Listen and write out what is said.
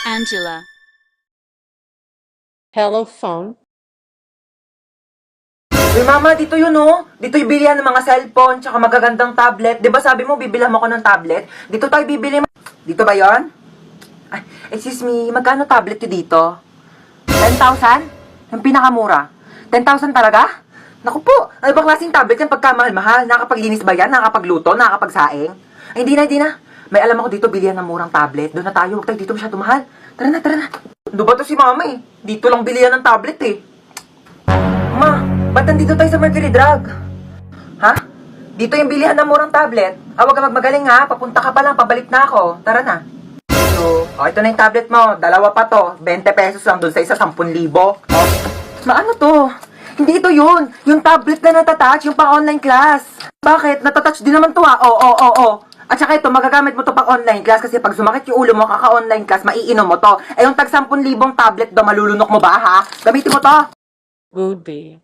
Angela. Hello, phone. Uy, mama, dito yun, oh. Dito yung bilihan ng mga cellphone, tsaka magagandang tablet. Di ba sabi mo, bibilhan mo ko ng tablet? Dito tayo bibili. Dito ba yon? Ay, excuse me, magkano tablet yun dito? 10,000? Yung pinakamura. 10,000 talaga? Naku po, ano bang klaseng tablet yan pagkamahal-mahal? Nakakapaglinis ba yan? Nakakapagluto? Nakakapagsaing? Ay, hindi na. May alam ako dito, bilihan ng murang tablet. Doon na tayo, huwag tayo dito masyado mahal. Tara na. Ano ba to si mama eh? Dito lang bilihan ng tablet eh. Ma, ba't nandito tayo sa Mercury Drug? Ha? Dito yung bilihan ng murang tablet. Huwag ka magmagaling ha. Papunta ka pa lang, pabalik na ako. Tara na. So, ito na yung tablet mo. Dalawa pa to. 20 pesos lang dun sa isa, 10,000. Ano to? Hindi ito yun. Yung tablet na natatouch, yung pang-online class. Bakit? Natatouch din naman to ha. Oo. At saka ito, magagamit mo to pang-online class kasi pag sumakit yung ulo mo, kaka-online class, maiinom mo to. Eh yung tag 10,000 tablet do, malulunok mo ba ha? Gamitin mo to. Would be.